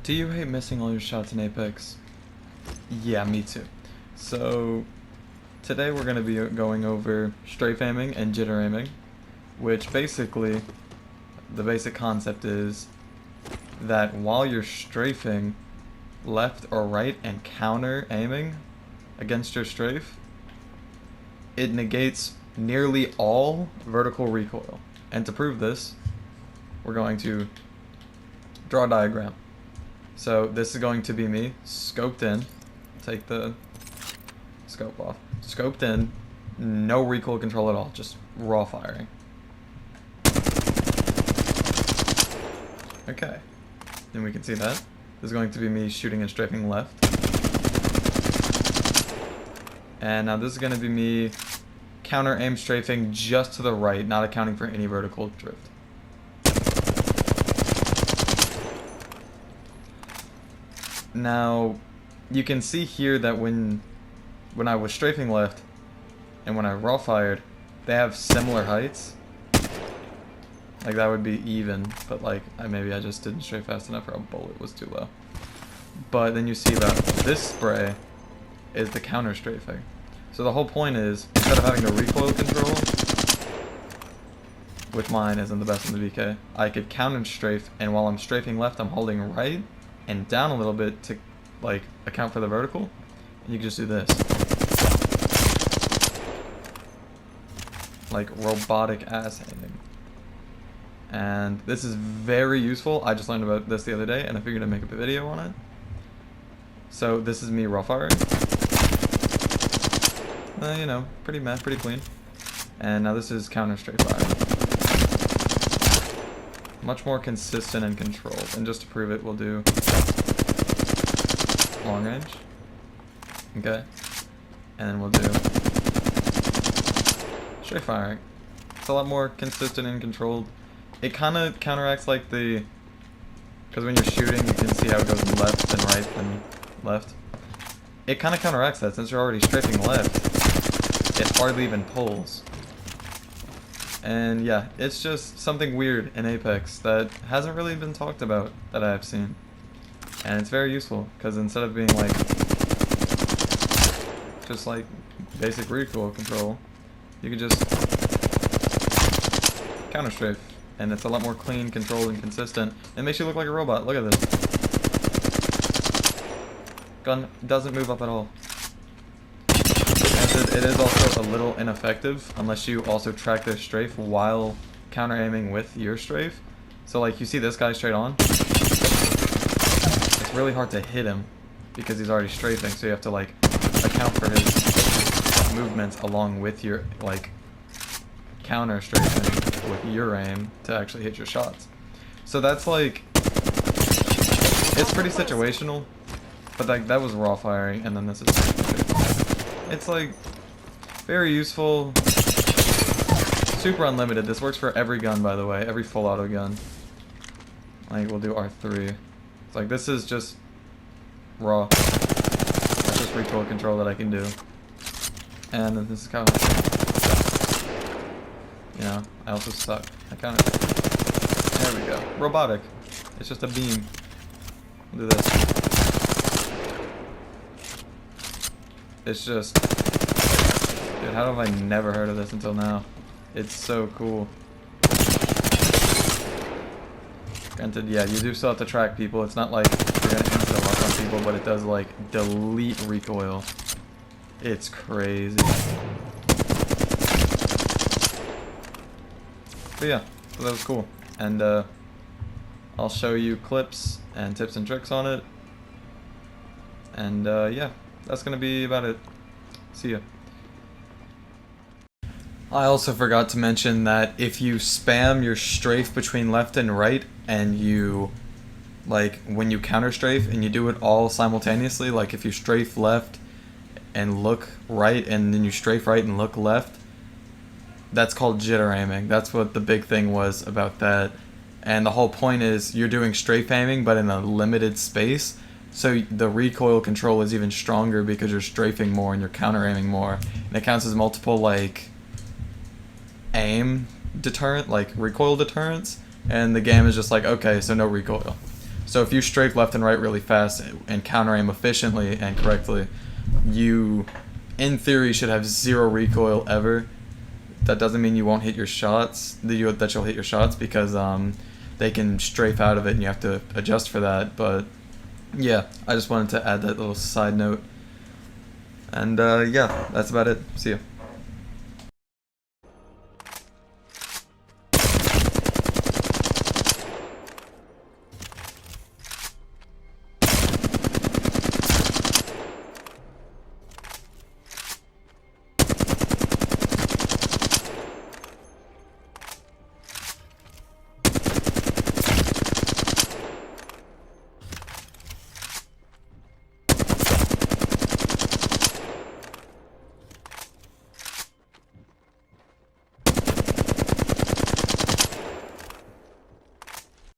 Do you hate missing all your shots in Apex? Yeah, me too. So, today we're going to be going over strafe aiming and jitter aiming, which basically, the basic concept is that while you're strafing left or right and counter aiming against your strafe, it negates nearly all vertical recoil. And to prove this, we're going to draw a diagram. So this is going to be me, scoped in, take the scope off, scoped in, no recoil control at all, just raw firing. Okay, and we can see that. This is going to be me shooting and strafing left. And now this is going to be me counter aim strafing just to the right, not accounting for any vertical drift. Now, you can see here that when I was strafing left and when I raw fired, they have similar heights. Like that would be even, but like maybe I just didn't strafe fast enough or a bullet was too low. But then you see that this spray is the counter strafing. So the whole point is, instead of having the recoil control, which mine isn't the best in the VK, I could counter strafe, and while I'm strafing left, I'm holding right and down a little bit to like account for the vertical. And you can just do this. Like robotic ass aiming. And this is very useful. I just learned about this the other day and I figured I'd make a video on it. So this is me raw firing. You know, pretty clean. And now this is counter strafe firing. Much more consistent and controlled. And just to prove it, we'll do long range. Okay. And then we'll do strafe firing. It's a lot more consistent and controlled. It kind of counteracts like the... Because when you're shooting, you can see how it goes left and right and left. It kind of counteracts that. Since you're already strafing left, it hardly even pulls. And yeah, it's just something weird in Apex that hasn't really been talked about that I've seen. And it's very useful, because instead of being like, just like basic recoil control, you can just counter strafe. And it's a lot more clean, controlled, and consistent. It makes you look like a robot. Look at this. Gun doesn't move up at all. It is also a little ineffective unless you also track their strafe while counter aiming with your strafe. So like you see this guy straight on, it's really hard to hit him because he's already strafing, so you have to like account for his movements along with your like counter strafing with your aim to actually hit your shots. So that's like, it's pretty situational, but like that was raw firing and then this is it's like very useful, super unlimited. This works for every gun, by the way, every full auto gun. Like we'll do R3. It's like this is just raw. That's just recoil control that I can do. And then this is kind of, you know, I also suck. I kind of, there we go. Robotic. It's just a beam. We'll do this. It's just, dude, how have I never heard of this until now? It's so cool. Granted, yeah, you do still have to track people. It's not like you're gonna insta-lock on people, but it does like delete recoil. It's crazy. But yeah, so that was cool. And I'll show you clips and tips and tricks on it. And yeah, that's gonna be about it. See ya. I also forgot to mention that if you spam your strafe between left and right and you, like when you counter strafe and you do it all simultaneously, like if you strafe left and look right and then you strafe right and look left, that's called jitter aiming. That's what the big thing was about that. And the whole point is you're doing strafe aiming but in a limited space. So the recoil control is even stronger because you're strafing more and you're counter aiming more. And it counts as multiple like aim deterrent, like recoil deterrence. And the game is just like, okay, so no recoil. So if you strafe left and right really fast and counter aim efficiently and correctly, you, in theory, should have 0 recoil ever. That doesn't mean you won't hit your shots, that you'll hit your shots, because they can strafe out of it and you have to adjust for that. But yeah, I just wanted to add that little side note. And yeah, that's about it. See ya.